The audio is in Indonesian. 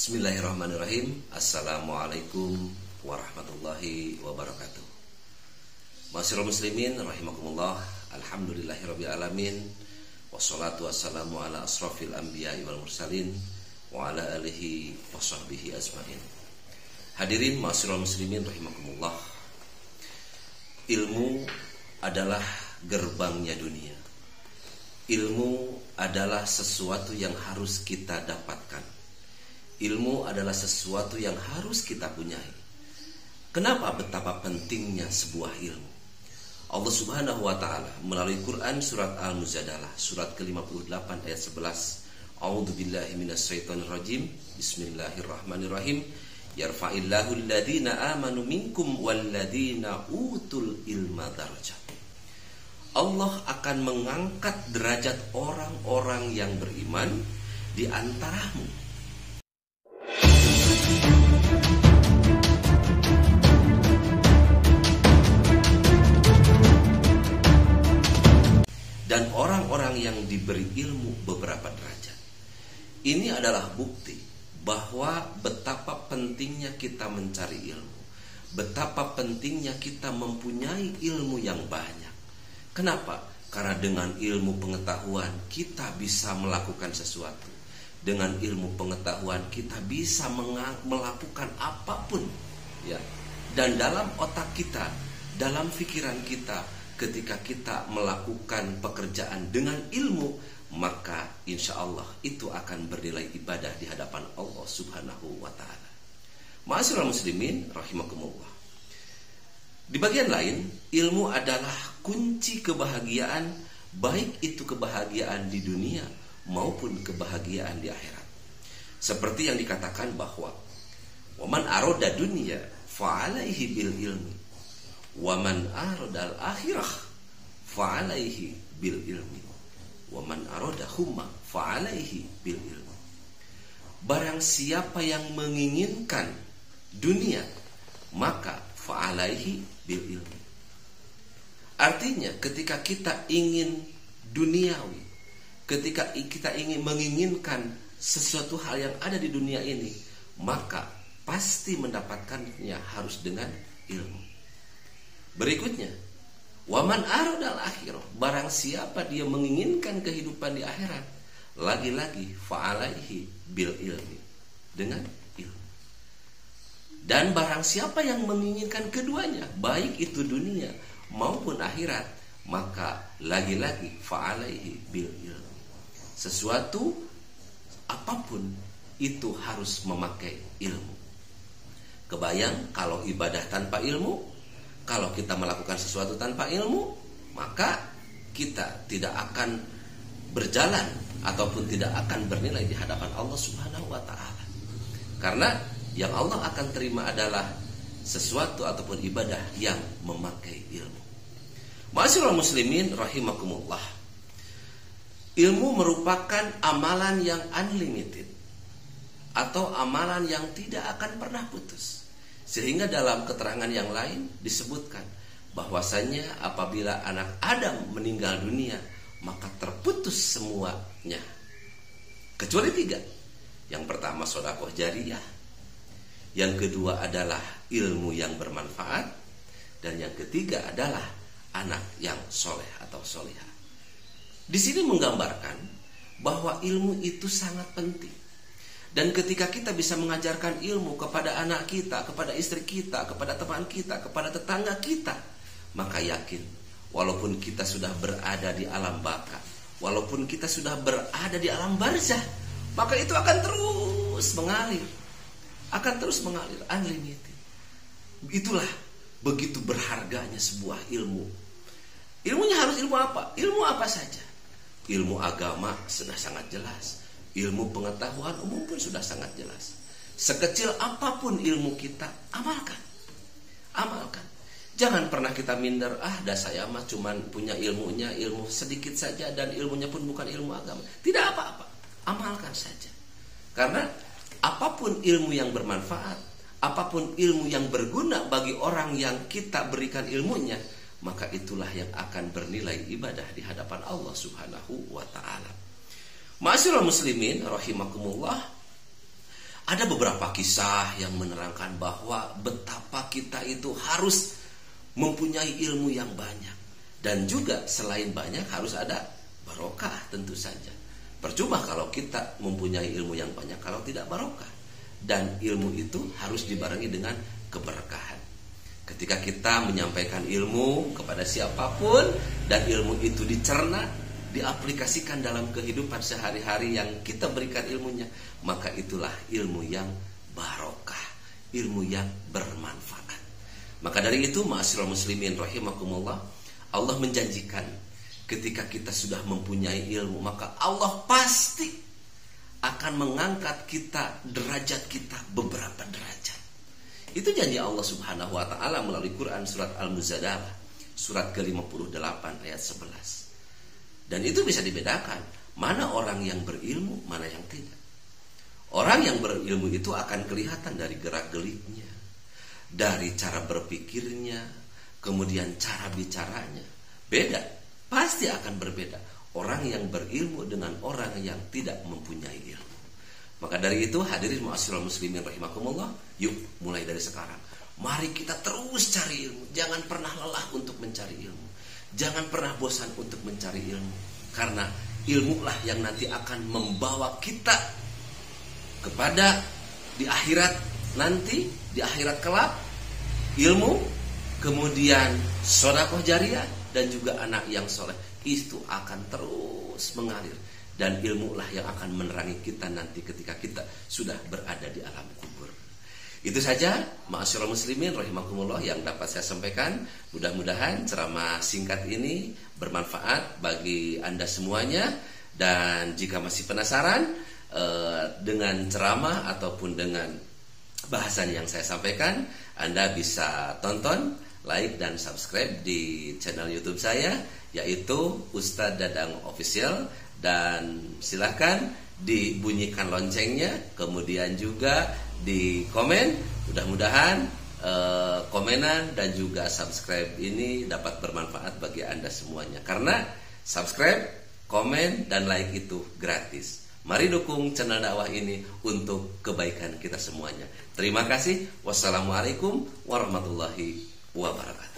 Bismillahirrahmanirrahim. Assalamualaikum warahmatullahi wabarakatuh. Ma'asyiral muslimin rahimakumullah. Alhamdulillahirabbil alamin. Wassalatu wassalamu ala asrofil anbiya'i wal mursalin wa ala alihi wa sahbihi ajmain. Hadirin ma'asyiral muslimin rahimakumullah. Ilmu adalah gerbangnya dunia. Ilmu adalah sesuatu yang harus kita dapatkan. Ilmu adalah sesuatu yang harus kita punyai. Kenapa betapa pentingnya sebuah ilmu? Allah Subhanahu wa taala melalui Quran surat Al-Mujadalah surat ke-58 ayat 11. A'udzubillahi minasyaitonir rajim. Bismillahirrahmanirrahim. Yarfa'illahu alladhina amanu minkum walladhina utul ilma darajat. Allah akan mengangkat derajat orang-orang yang beriman di antaramu. Dan orang-orang yang diberi ilmu beberapa derajat. Ini adalah bukti bahwa betapa pentingnya kita mencari ilmu. Betapa pentingnya kita mempunyai ilmu yang banyak. Kenapa? Karena dengan ilmu pengetahuan kita bisa melakukan sesuatu. Dengan ilmu pengetahuan kita bisa melakukan apapun, ya. Dan dalam otak kita, dalam pikiran kita, ketika kita melakukan pekerjaan dengan ilmu, maka insya Allah itu akan bernilai ibadah di hadapan Allah Subhanahu wa ta'ala. Ma'asyiral muslimin rahimakumullah. Di bagian lain, ilmu adalah kunci kebahagiaan, baik itu kebahagiaan di dunia maupun kebahagiaan di akhirat. Seperti yang dikatakan bahwa waman aroda dunya fa'alaihi bil ilmi waman aroda al akhirah fa'alaihi bil ilmi waman aroda humma fa'alaihi bil ilmi. Barang siapa yang menginginkan dunia, maka fa'alaihi bil ilmi. Artinya ketika kita ingin duniawi, ketika kita ingin menginginkan sesuatu hal yang ada di dunia ini, maka pasti mendapatkannya harus dengan ilmu. Berikutnya, waman aradal akhirah, barang siapa dia menginginkan kehidupan di akhirat, lagi-lagi fa'alaihi bil ilmi, dengan ilmu. Dan barang siapa yang menginginkan keduanya, baik itu dunia maupun akhirat, maka lagi-lagi fa'alaihi bil ilmi. Sesuatu apapun itu harus memakai ilmu. Kebayang kalau ibadah tanpa ilmu, kalau kita melakukan sesuatu tanpa ilmu, maka kita tidak akan berjalan ataupun tidak akan bernilai di hadapan Allah Subhanahu wa ta'ala. Karena yang Allah akan terima adalah sesuatu ataupun ibadah yang memakai ilmu. Ma'asyiral muslimin rahimakumullah. Ilmu merupakan amalan yang unlimited atau amalan yang tidak akan pernah putus. Sehingga dalam keterangan yang lain disebutkan bahwasanya apabila anak Adam meninggal dunia, maka terputus semuanya kecuali 3. Yang pertama sedekah jariyah, yang kedua adalah ilmu yang bermanfaat, dan yang ketiga adalah anak yang soleh atau solihah. Di sini menggambarkan bahwa ilmu itu sangat penting. Dan ketika kita bisa mengajarkan ilmu kepada anak kita, kepada istri kita, kepada teman kita, kepada tetangga kita, maka yakin walaupun kita sudah berada di alam baka, walaupun kita sudah berada di alam barzah, maka itu akan terus mengalir. Akan terus mengalir, unlimited. Itulah begitu berharganya sebuah ilmu. Ilmunya harus ilmu apa? Ilmu apa saja. Ilmu agama sudah sangat jelas. Ilmu pengetahuan umum pun sudah sangat jelas. Sekecil apapun ilmu kita, amalkan. Amalkan. Jangan pernah kita minder, dah saya mah cuman punya ilmunya, ilmu sedikit saja, dan ilmunya pun bukan ilmu agama. Tidak apa-apa, amalkan saja. Karena apapun ilmu yang bermanfaat, apapun ilmu yang berguna bagi orang yang kita berikan ilmunya, maka itulah yang akan bernilai ibadah di hadapan Allah Subhanahu wa ta'ala. Ma'asyiral muslimin rahimakumullah. Ada beberapa kisah yang menerangkan bahwa betapa kita itu harus mempunyai ilmu yang banyak. Dan juga selain banyak harus ada barokah tentu saja. Percuma kalau kita mempunyai ilmu yang banyak kalau tidak barokah. Dan ilmu itu harus dibarengi dengan keberkahan. Ketika kita menyampaikan ilmu kepada siapapun dan ilmu itu dicerna, diaplikasikan dalam kehidupan sehari-hari yang kita berikan ilmunya, maka itulah ilmu yang barokah, ilmu yang bermanfaat. Maka dari itu, ma'asyiral muslimin rahimakumullah, Allah menjanjikan ketika kita sudah mempunyai ilmu, maka Allah pasti akan mengangkat kita, derajat kita beberapa derajat. Itu janji Allah Subhanahu wa taala melalui Quran surat Al-Muzadalah, surat ke-58 ayat 11. Dan itu bisa dibedakan mana orang yang berilmu, mana yang tidak. Orang yang berilmu itu akan kelihatan dari gerak-geriknya, dari cara berpikirnya, kemudian cara bicaranya. Beda, pasti akan berbeda orang yang berilmu dengan orang yang tidak mempunyai ilmu. Maka dari itu, hadirin ma'asyiral muslimin rahimakumullah, yuk mulai dari sekarang mari kita terus cari ilmu. Jangan pernah lelah untuk mencari ilmu. Jangan pernah bosan untuk mencari ilmu. Karena ilmu lah yang nanti akan membawa kita kepada di akhirat nanti, di akhirat kelak, ilmu, kemudian sedekah jariyah dan juga anak yang soleh. Itu akan terus mengalir. Dan ilmu lah yang akan menerangi kita nanti ketika kita sudah berada di alam kubur. Itu saja ma'asyiral muslimin rahimakumullah yang dapat saya sampaikan. Mudah-mudahan ceramah singkat ini bermanfaat bagi Anda semuanya. Dan jika masih penasaran dengan ceramah ataupun dengan bahasan yang saya sampaikan, Anda bisa tonton, like dan subscribe di channel YouTube saya, yaitu Ustadz Dadang Official. Dan silahkan dibunyikan loncengnya, kemudian juga di komen. Mudah-mudahan komenan dan juga subscribe ini dapat bermanfaat bagi Anda semuanya. Karena subscribe, komen, dan like itu gratis. Mari dukung channel dakwah ini untuk kebaikan kita semuanya. Terima kasih. Wassalamualaikum warahmatullahi wabarakatuh.